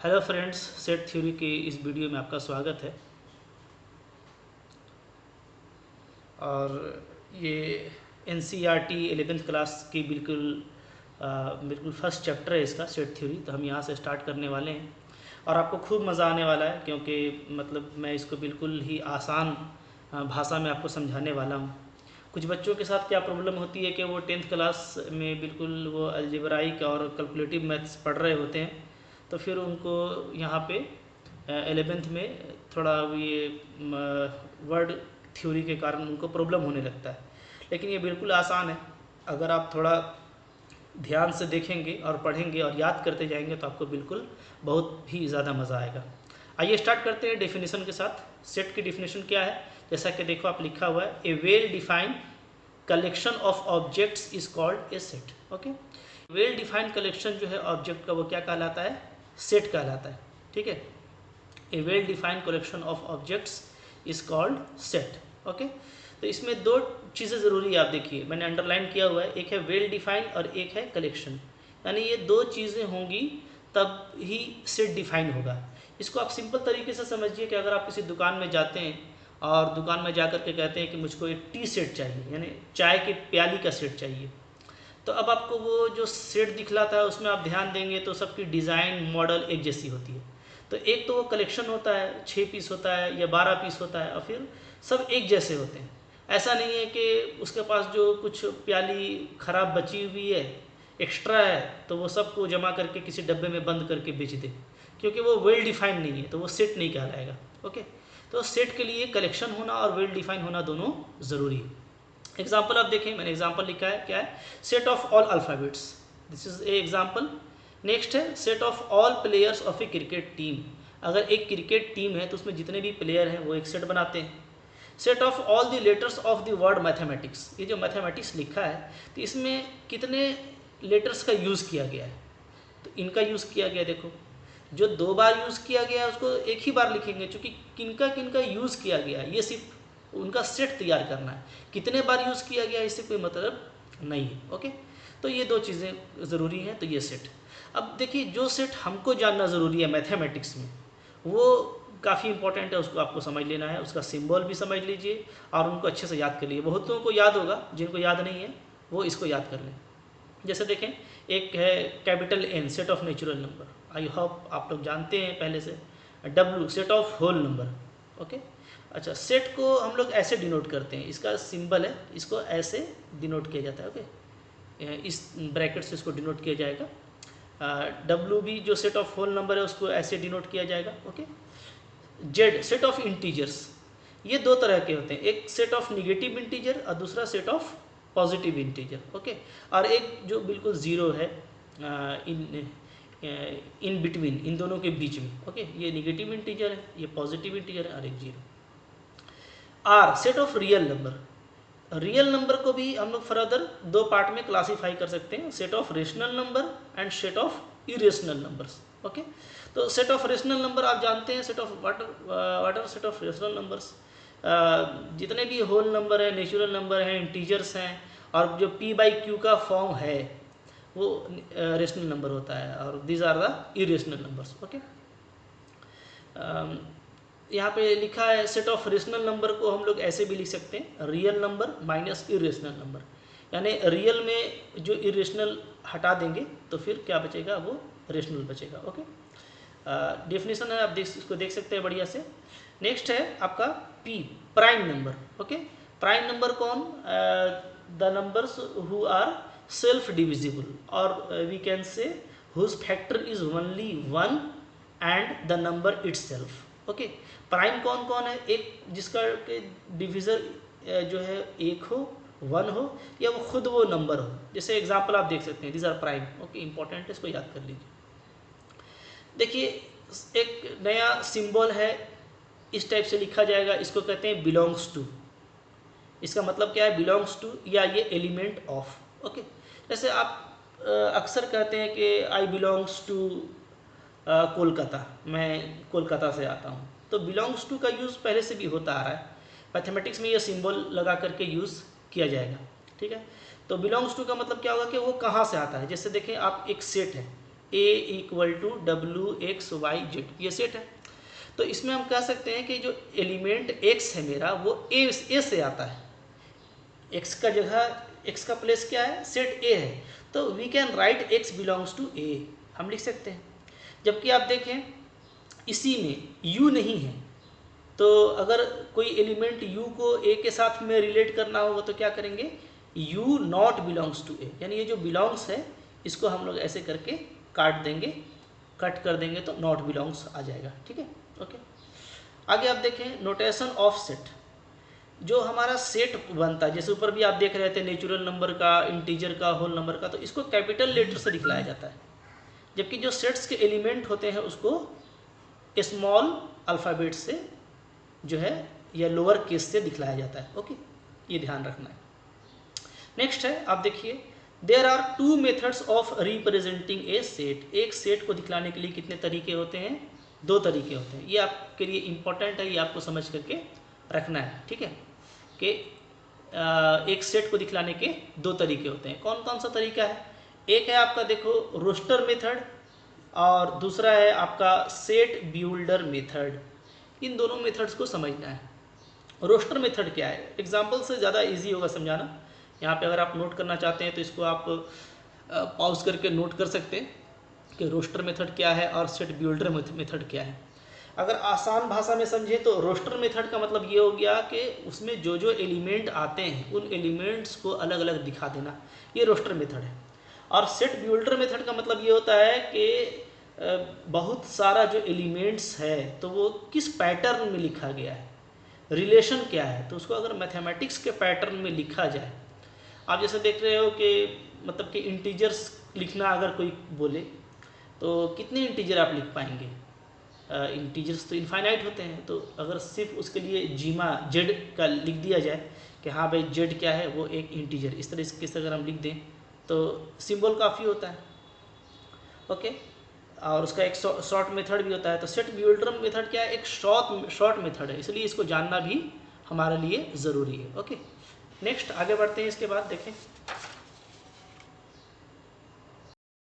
Hello friends, set theory के इस video में आपका स्वागत है। और ये एनसीईआरटी 11th क्लास की बिल्कुल फर्स्ट चैप्टर है इसका, सेट थ्योरी। तो हम यहाँ से स्टार्ट करने वाले हैं और आपको खूब मज़ा आने वाला है, क्योंकि मतलब मैं इसको बिल्कुल ही आसान भाषा में आपको समझाने वाला हूँ। कुछ बच्चों के साथ क्या प्रॉब्लम होती है कि वो 10th क्लास में बिल्कुल वो अलजेब्राइक और कैलकुलेटिव मैथ्स पढ़ रहे होते हैं, तो फिर उनको यहाँ पे 11th में थोड़ा ये वर्ड थ्योरी के कारण उनको प्रॉब्लम होने लगता है। लेकिन ये बिल्कुल आसान है, अगर आप थोड़ा ध्यान से देखेंगे और पढ़ेंगे और याद करते जाएंगे तो आपको बिल्कुल बहुत ही ज़्यादा मज़ा आएगा। आइए स्टार्ट करते हैं डेफिनेशन के साथ। सेट की डेफिनेशन क्या है, जैसा कि देखो आप लिखा हुआ है, a well defined collection of objects is called a set. Okay, well defined collection जो है ऑब्जेक्ट का, वो क्या कहलाता है? सेट कहलाता है। ठीक है, a well defined collection of objects is called set. Okay, तो इसमें दो चीज़ें ज़रूरी है, आप देखिए मैंने अंडरलाइन किया हुआ है, एक है वेल डिफाइंड और एक है कलेक्शन। यानी ये दो चीज़ें होंगी तब ही सेट डिफाइन होगा। इसको आप सिंपल तरीके से समझिए कि अगर आप किसी दुकान में जाते हैं और दुकान में जा कर के कहते हैं कि मुझको एक टी सेट चाहिए, यानी चाय की प्याली का सेट चाहिए, तो अब आपको वो जो सेट दिखलाता है उसमें आप ध्यान देंगे तो सबकी डिज़ाइन मॉडल एक जैसी होती है। तो एक तो वो कलेक्शन होता है, 6 पीस होता है या 12 पीस होता है, और फिर सब एक जैसे होते हैं। ऐसा नहीं है कि उसके पास जो कुछ प्याली ख़राब बची हुई है, एक्स्ट्रा है, तो वो सबको जमा करके किसी डब्बे में बंद करके बेच दे, क्योंकि वो वेल डिफाइंड नहीं है, तो वो सेट नहीं कहलाएगा। ओके, तो सेट के लिए कलेक्शन होना और वेल डिफाइन होना दोनों ज़रूरी है। एग्जाम्पल आप देखें, मैंने एग्जाम्पल लिखा है, क्या है? Set of all alphabets, this is a example. Next है set of all players of a cricket team. अगर एक क्रिकेट टीम है तो उसमें जितने भी प्लेयर हैं वो एक सेट बनाते हैं। Set of all the letters of the word mathematics, ये जो मैथमेटिक्स लिखा है तो इसमें कितने लेटर्स का यूज़ किया गया है, तो इनका यूज़ किया गया, देखो जो 2 बार यूज़ किया गया है उसको एक ही बार लिखेंगे, क्योंकि किनका किनका यूज़ किया गया है ये सिर्फ उनका सेट तैयार करना है। कितने बार यूज़ किया गया है इससे कोई मतलब नहीं है। ओके, तो ये दो चीज़ें ज़रूरी हैं, तो ये सेट। अब देखिए, जो सेट हमको जानना ज़रूरी है मैथमेटिक्स में, वो काफ़ी इंपॉर्टेंट है, उसको आपको समझ लेना है, उसका सिंबल भी समझ लीजिए और उनको अच्छे से याद कर लीजिए। बहुत लोगों को याद होगा, जिनको याद नहीं है वो इसको याद कर लें। जैसे देखें, एक है capital N, set of natural number, I hope आप लोग जानते हैं पहले से। W, set of whole number. Okay, अच्छा, सेट को हम लोग ऐसे डिनोट करते हैं, इसका सिंबल है, इसको ऐसे डिनोट किया जाता है। ओके, इस ब्रैकेट से इसको डिनोट किया जाएगा। डब्ल्यू भी जो सेट ऑफ होल नंबर है उसको ऐसे डिनोट किया जाएगा। Okay, Z, set of integers, ये दो तरह के होते हैं, एक सेट ऑफ निगेटिव इंटीजर और दूसरा set of positive integer. Okay, और एक जो बिल्कुल ज़ीरो है इन बिटवीन, इन दोनों के बीच में। ओके, ये निगेटिव इंटीजर है, ये पॉजिटिव इंटीजर है, और एक zero. R, set of real number. Real number को भी हम लोग फर्दर दो पार्ट में क्लासीफाई कर सकते हैं, set of rational number and set of irrational numbers. Okay, तो सेट ऑफ रेशनल नंबर आप जानते हैं, set of water set of rational numbers, जितने भी होल नंबर है, नेचुरल नंबर हैं, इंटीजर्स हैं, और जो p बाई क्यू का फॉर्म है वो रेशनल नंबर होता है, और these are the irrational numbers. Okay, यहाँ पे लिखा है सेट ऑफ रेशनल नंबर को हम लोग ऐसे भी लिख सकते हैं, real number minus irrational number, यानी रियल में जो इरेशनल हटा देंगे तो फिर क्या बचेगा, वो रेशनल बचेगा। ओके, डेफिनेशन है, आप इसको देख सकते हैं बढ़िया से। नेक्स्ट है आपका P, prime number. Okay, prime number कौन? The numbers who are self divisible, और we can say whose factor is only one and the number itself. Okay, prime कौन कौन है? एक जिसका के डिविज़र जो है एक हो, वन हो, या वो खुद वो नंबर हो। जैसे एग्जांपल आप देख सकते हैं, these are prime. Okay, important है, इसको याद कर लीजिए। देखिए, एक नया सिंबल है, इस टाइप से लिखा जाएगा, इसको कहते हैं बिलोंग्स टू। इसका मतलब क्या है? बिलोंग्स टू, या ये एलिमेंट ऑफ। ओके, जैसे आप अक्सर कहते हैं कि आई बिलोंग्स टू कोलकाता, मैं कोलकाता से आता हूँ, तो बिलोंग्स टू का यूज़ पहले से भी होता आ रहा है। मैथमेटिक्स में ये सिंबल लगा करके यूज़ किया जाएगा। ठीक है, तो बिलोंग्स टू का मतलब क्या होगा कि वो कहाँ से आता है। जैसे देखें, आप एक सेट है, A equal to W X Y Z, ये सेट है। तो इसमें हम कह सकते हैं कि जो एलिमेंट एक्स है मेरा वो ए से आता है। एक्स का जगह, एक्स का प्लेस क्या है, सेट ए है, तो we can write X belongs to A, हम लिख सकते हैं। जबकि आप देखें इसी में यू नहीं है, तो अगर कोई एलिमेंट यू को ए के साथ में रिलेट करना होगा तो क्या करेंगे, यू नॉट बिलोंग्स टू ए, यानी ये जो बिलोंग्स है इसको हम लोग ऐसे करके काट देंगे, कट कर देंगे तो नॉट बिलोंग्स आ जाएगा। ठीक है, ओके। आगे आप देखें नोटेशन ऑफ सेट, जो हमारा सेट बनता है, जैसे ऊपर भी आप देख रहे थे नेचुरल नंबर का, इंटीजर का, होल नंबर का, तो इसको कैपिटल लेटर से दिखलाया जाता है, जबकि जो सेट्स के एलिमेंट होते हैं उसको स्मॉल अल्फ़ाबेट से जो है या लोअर केस से दिखलाया जाता है। ओके, ये ध्यान रखना है। नेक्स्ट है, आप देखिए there are two methods of representing a set, एक सेट को दिखलाने के लिए कितने तरीके होते हैं, दो तरीके होते हैं। ये आपके लिए इम्पोर्टेंट है, ये आपको समझ करके रखना है। ठीक है, कि एक सेट को दिखलाने के दो तरीके होते हैं। कौन कौन सा तरीका है, एक है आपका देखो रोस्टर मेथड और दूसरा है आपका सेट बिल्डर मेथड। इन दोनों मेथड्स को समझना है। रोस्टर मेथड क्या है, एग्जांपल से ज़्यादा इजी होगा समझाना। यहाँ पे अगर आप नोट करना चाहते हैं तो इसको आप पॉज करके नोट कर सकते हैं कि रोस्टर मेथड क्या है और सेट बिल्डर मेथड क्या है। अगर आसान भाषा में समझे तो रोस्टर मेथड का मतलब ये हो गया कि उसमें जो जो एलिमेंट आते हैं उन एलिमेंट्स को अलग अलग दिखा देना, ये रोस्टर मेथड है। और सेट बिल्डर मेथड का मतलब ये होता है कि बहुत सारा जो एलिमेंट्स है तो वो किस पैटर्न में लिखा गया है, रिलेशन क्या है, तो उसको अगर मैथमेटिक्स के पैटर्न में लिखा जाए। आप जैसे देख रहे हो कि मतलब कि इंटीजर्स लिखना अगर कोई बोले तो कितने इंटीजर आप लिख पाएंगे, इंटीजर्स तो इनफाइनाइट होते हैं। तो अगर सिर्फ उसके लिए जीमा जेड का लिख दिया जाए कि हाँ भाई जेड क्या है, वो एक इंटीजर, इस तरह से अगर हम लिख दें तो सिंबल काफ़ी होता है। ओके, और उसका एक शॉर्ट मेथड भी होता है। तो सेट बिल्डर मेथड क्या है, एक शॉर्ट मेथड है, इसलिए इसको जानना भी हमारे लिए ज़रूरी है। ओके, नेक्स्ट आगे बढ़ते हैं। इसके बाद देखें